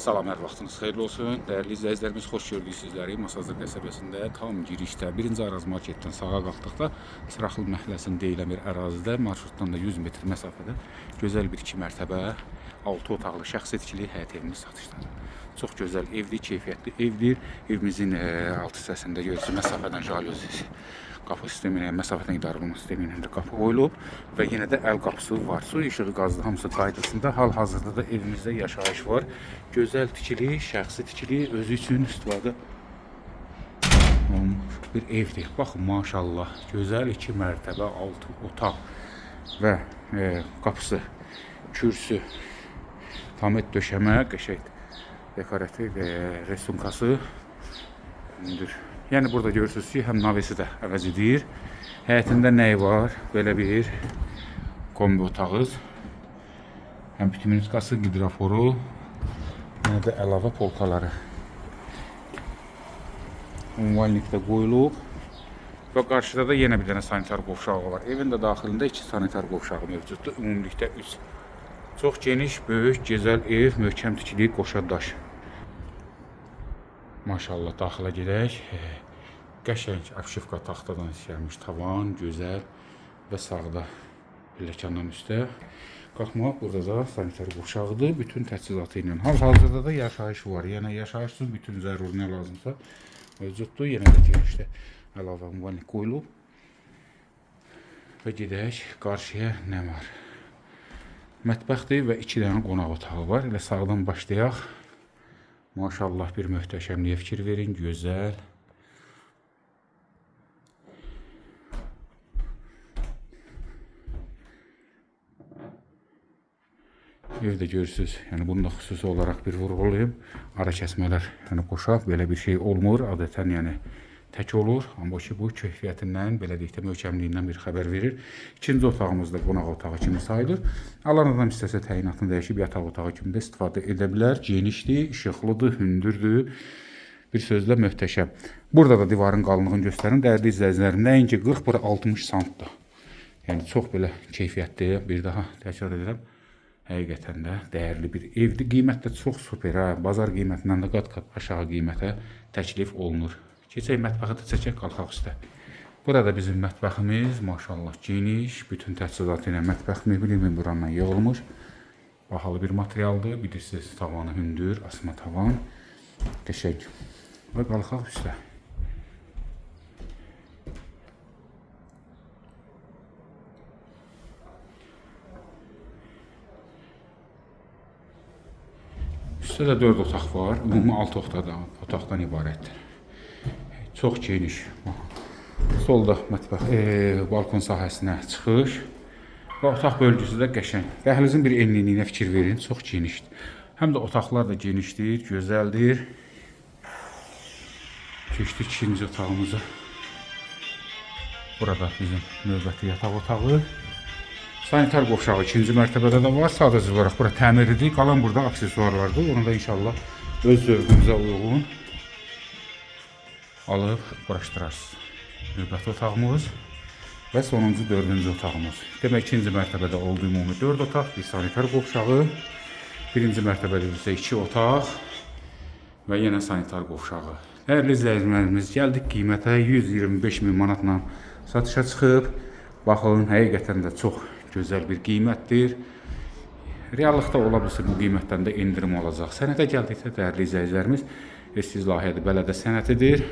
Salam, hər vaxtınız xeyirli olsun. Dəyərli izləyicilərimiz, xoş gördük sizləri. Masazır qəsəbəsində tam girişdə 1-ci Araz marketdən sağa qalxdıqda Çıraqlı məhəlləsinin deyilən bir ərazidə marşrutdan da 100 metr məsafədə gözəl bir 2 mərtəbə 6 otaqlı şəxsi tikili həyət evimiz satışdadır. Çox gözəl evdir, keyfiyyətli evdir. Evimizin alt hissəsində görürsünüz məsafədən jalüzi qapı sisteminə, məsafədən idarə olunma sisteminə də qapı qoyulub və yenə də əl qapısı var. Su, işığı, qazlı hamısı qaydasında. Hal-hazırda da evimizdə yaşayış var. Gözəl tikili, şəxsi tikili, özü üçün istifadə olunmuş bir evdir. Baxın, maşallah, gözəl 2 mərtəbə, 6 otaq və qapısı, kürsü, tamet döşəmə, qəşəng dekorativ resunkası hündür. Yəni burada görürsünüz ki, həm navesi də əvəz edir. Həyətində nəyi var? Belə bir kombi otağız. Həm pitimiskası, gidraforu, yenə də əlavə polkaları. Umvalnikdə qoyulub. Və qarşıda da yenə bir dənə sanitar qovşağı var. Evin də daxilində 2 sanitar qovşağı mövcuddur. Ümumilikdə 3. Çox geniş, böyük, gözəl ev, möhkəm tikili, qoşa daş. Maşallah, daxilə gedək. Qəşəng abşifka taxtadan işlənmiş tavan, gözəl və sağda pilləkəndan üstə qalxmaq. Burada da sanitar qovşağıdır, bütün təchizatı ilə. Hal-hazırda da yaşayış var. Yəni yaşayışsız bütün zəruri nə lazımsa mövcuddur. Yenə də girişdə əlavə umvalnik qoyulub. Və gedək, qarşıya nə var? Mətbəxdir və 2 dənə qonaq otağı var. Elə sağdan başlayaq. Maşallah, bir möhtəşəmliyə fikir verin, gözəl. Evdə görürsünüz, yəni bunu da xüsusi olaraq bir vurğulayım. Ara kəsmələr, yəni qoşaq, belə bir şey olmur. Adətən yəni tək olur, amma ki bu keyfiyyətindən, belə deyək də möhkəmliyindən bir xəbər verir. İkinci otağımız da qonaq otağı kimi sayılır. Alan adam istəsə təyinatını dəyişib yataq otağı kimi də istifadə edə bilər. Genişdir, işıqlıdır, hündürdür. Bir sözlə möhtəşəm. Burada da divarın qalınlığını göstərin. Dəyərli izləyicilərim, nəinki 40, bura 60 santdır. Yəni çox belə keyfiyyətli, bir daha təkrar edirəm. Həqiqətən də dəyərli bir evdir. Qiymət də çox super. Bazar qiymətindən də qat-qat aşağı qiymətə təklif olunur. Keçək mətbəxə də çəkək, qalxaq üstə. Burada bizim mətbəximiz, maşallah, geniş, bütün təchizatı ilə mətbəx mebeli burandan yığılmış. Bahalı bir materialdır. Bilirsiniz, tavanı hündür, asma tavan. Qəşəng. Və qalxaq üstə. Üstə də 4 otaq var. Ümumi 6 otaqdan ibarətdir. Çox geniş. Solda mətbəx, balkon sahəsinə çıxış və otaq bölgüsü də qəşəng. Dəhlizin bir enliliyinə fikir verin, çox genişdir. Həm də otaqlar da genişdir, gözəldir. Keçdik ikinci otağımıza. Burada bizim növbəti yataq otağı. Sanitar qovşağı 2-ci mərtəbədə də var. Sadəcə olaraq bura təmirlidir. Qalan burada aksesuarlardır. Onu da inşallah öz zövqünüzə uyğun alıb quraşdırarsınız. Növbəti otağımız və sonuncu 4-cü otağımız. Demək, 2-ci mərtəbədə olduğu ümumi 4 otaq, bir sanitar qovşağı, 1-ci mərtəbədə isə 2 otaq və yenə sanitar qovşağı. Dəyərli izləyicilərimiz, gəldik qiymətə 125.000 manatla satışa çıxıb. Baxın, həqiqətən də çox gözəl bir qiymətdir. Reallıqda ola bilsin, bu qiymətdən də indirim olacaq. Sənətə gəldikdə, dəyərli izləyicilərimiz, eskiz layihədir, bələdə sənətidir.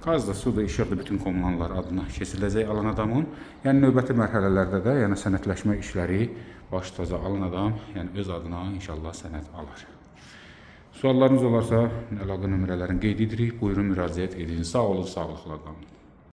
Qazda, suda, işıqda bütün kommunallar adına keçiriləcək alan adamın. Yəni növbəti mərhələlərdə də sənətləşmə işləri baş tutacaq alan adam, yəni öz adına inşallah sənət alır. Suallarınız olarsa əlaqə nömrələrini qeyd edirik. Buyurun, müraciət edin. Sağ olun, sağlıqla qalın.